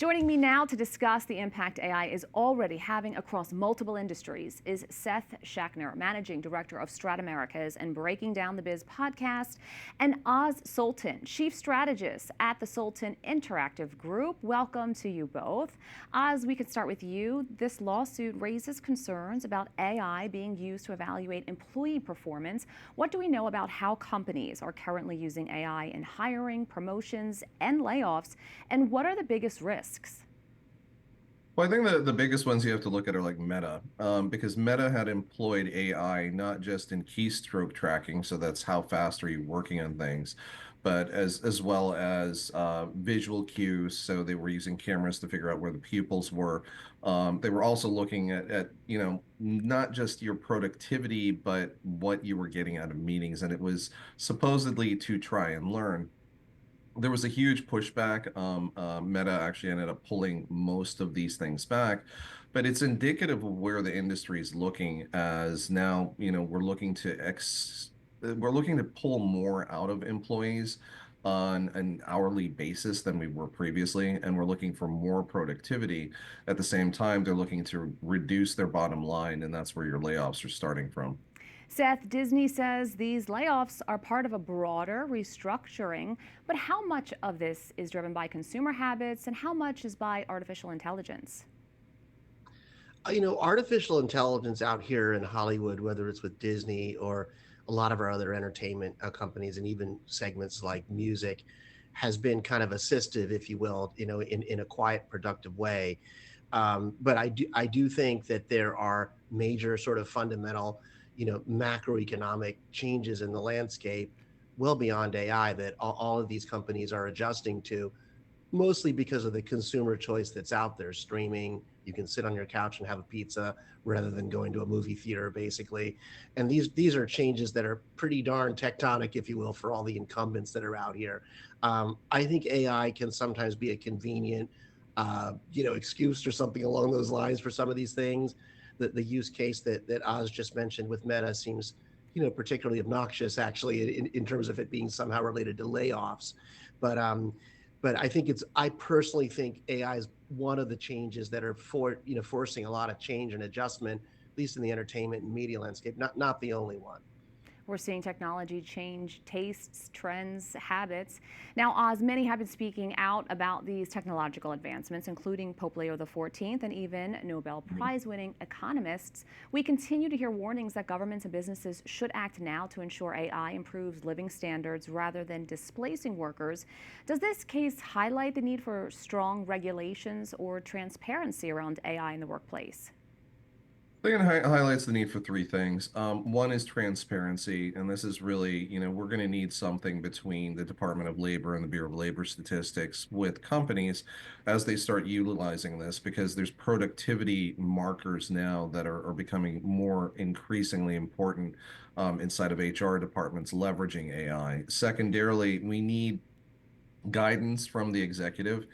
Joining me now to discuss the impact AI is already having across multiple industries is Seth Schachner, Managing Director of Strat Americas and Breaking Down the Biz podcast, and Oz Sultan, Chief Strategist at the Sultan Interactive Group. Welcome to you both. Oz, we could start with you. This lawsuit raises concerns about AI being used to evaluate employee performance. What do we know about how companies are currently using AI in hiring, promotions, and layoffs? And what are the biggest risks? Well, I think the biggest ones you have to look at are like Meta, because Meta had employed AI not just in keystroke tracking, so that's how fast are you working on things, but as well as visual cues. So they were using cameras to figure out where the pupils were. They were also looking at not just your productivity, but what you were getting out of meetings, and it was supposedly to try and learn. There was a huge pushback. Meta actually ended up pulling most of these things back, but it's indicative of where the industry is looking. As now, we're looking to pull more out of employees on an hourly basis than we were previously, and we're looking for more productivity. At the same time, they're looking to reduce their bottom line, and that's where your layoffs are starting from. Seth, Disney says these layoffs are part of a broader restructuring, but how much of this is driven by consumer habits and how much is by artificial intelligence? Artificial intelligence out here in Hollywood, whether it's with Disney or a lot of our other entertainment companies and even segments like music, has been kind of assistive, if you will, in a quiet, productive way. But I do think that there are major sort of fundamental, macroeconomic changes in the landscape well beyond AI that all of these companies are adjusting to, mostly because of the consumer choice that's out there. Streaming, you can sit on your couch and have a pizza rather than going to a movie theater, basically. And these are changes that are pretty darn tectonic, if you will, for all the incumbents that are out here. I think AI can sometimes be a convenient, excuse or something along those lines for some of these things. The use case that Oz just mentioned with Meta seems, particularly obnoxious, actually, in terms of it being somehow related to layoffs. But I personally think AI is one of the changes that are forcing a lot of change and adjustment, at least in the entertainment and media landscape. Not the only one. We're seeing technology change tastes, trends, habits. Now, Oz, many have been speaking out about these technological advancements, including Pope Leo XIV and even Nobel Prize-winning economists. We continue to hear warnings that governments and businesses should act now to ensure AI improves living standards rather than displacing workers. Does this case highlight the need for strong regulations or transparency around AI in the workplace? I think it highlights the need for three things. One is transparency, and this is really, we're going to need something between the Department of Labor and the Bureau of Labor Statistics with companies as they start utilizing this, because there's productivity markers now that are becoming more increasingly important inside of HR departments leveraging AI. Secondarily, we need guidance from the executive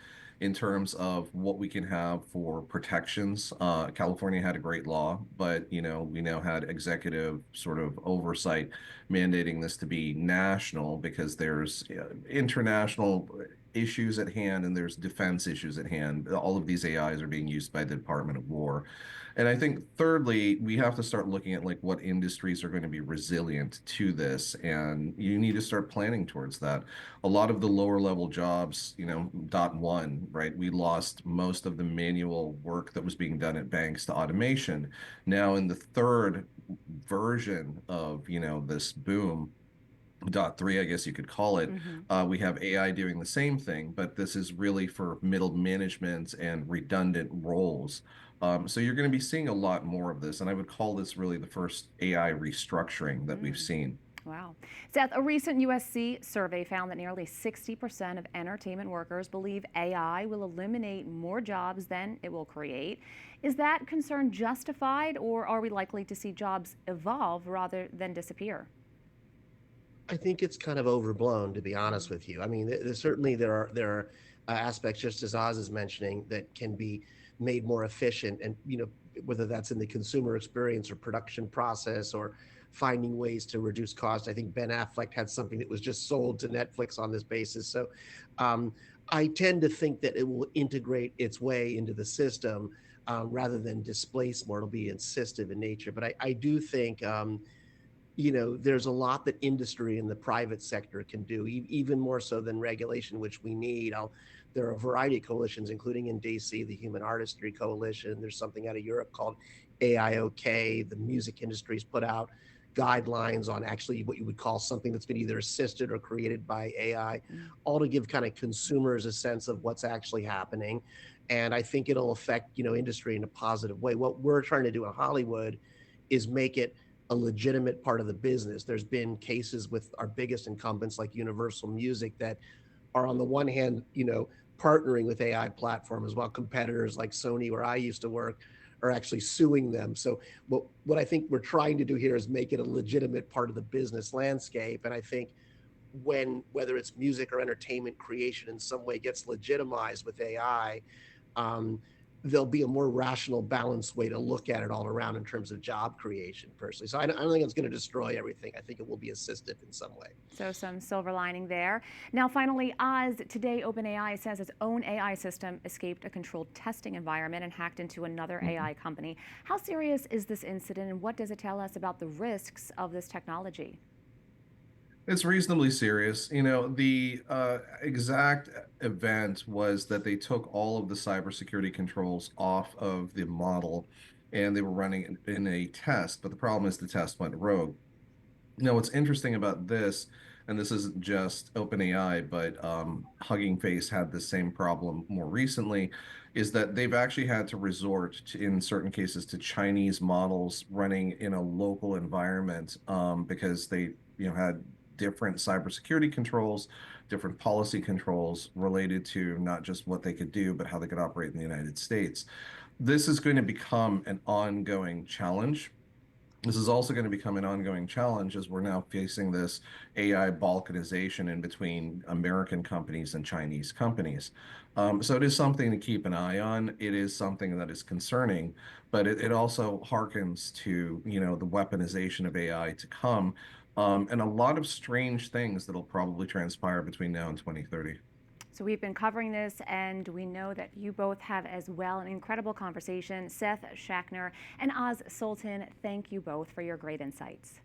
in terms of what we can have for protections. California had a great law, but we now had executive sort of oversight mandating this to be national, because there's international issues at hand and there's defense issues at hand. All of these AIs are being used by the Department of War. And I think thirdly, we have to start looking at like what industries are going to be resilient to this, and you need to start planning towards that. A lot of the lower level jobs, dot one, right? We lost most of the manual work that was being done at banks to automation. Now in the third version of, this boom, dot three, I guess you could call it. We have AI doing the same thing, but this is really for middle management and redundant roles. So you're going to be seeing a lot more of this, and I would call this really the first AI restructuring that we've seen. Wow. Seth, a recent USC survey found that nearly 60% of entertainment workers believe AI will eliminate more jobs than it will create. Is that concern justified, or are we likely to see jobs evolve rather than disappear? I think it's kind of overblown, to be honest with you. I mean, certainly there are aspects, just as Oz is mentioning, that can be made more efficient, and whether that's in the consumer experience or production process or finding ways to reduce cost. I think Ben Affleck had something that was just sold to Netflix on this basis. So I tend to think that it will integrate its way into the system rather than displace more. It'll be insistive in nature. But I do think, there's a lot that industry and the private sector can do, even more so than regulation, which we need. There are a variety of coalitions, including in DC, the Human Artistry Coalition. There's something out of Europe called AIOK. The music industry's put out guidelines on actually what you would call something that's been either assisted or created by AI, all to give kind of consumers a sense of what's actually happening. And I think it'll affect, industry in a positive way. What we're trying to do in Hollywood is make it a legitimate part of the business. There's been cases with our biggest incumbents like Universal Music that are on the one hand, partnering with AI platforms, while competitors like Sony, where I used to work, are actually suing them. So what I think we're trying to do here is make it a legitimate part of the business landscape. And I think whether it's music or entertainment creation in some way gets legitimized with AI, there'll be a more rational, balanced way to look at it all around in terms of job creation, personally. So I don't think it's going to destroy everything. I think it will be assistive in some way. So some silver lining there. Now, finally, Oz, today OpenAI says its own AI system escaped a controlled testing environment and hacked into another AI company. How serious is this incident, and what does it tell us about the risks of this technology? It's reasonably serious. The exact event was that they took all of the cybersecurity controls off of the model and they were running in a test, but the problem is the test went rogue. Now, what's interesting about this, and this isn't just OpenAI, but Hugging Face had the same problem more recently, is that they've actually had to resort to, in certain cases, to Chinese models running in a local environment because they, had different cybersecurity controls, different policy controls related to not just what they could do, but how they could operate in the United States. This is going to become an ongoing challenge. This is also going to become an ongoing challenge as we're now facing this AI balkanization in between American companies and Chinese companies. So it is something to keep an eye on. It is something that is concerning, but it also harkens to, the weaponization of AI to come, and a lot of strange things that'll probably transpire between now and 2030. So we've been covering this, and we know that you both have as well. An incredible conversation. Seth Schachner and Oz Sultan, thank you both for your great insights.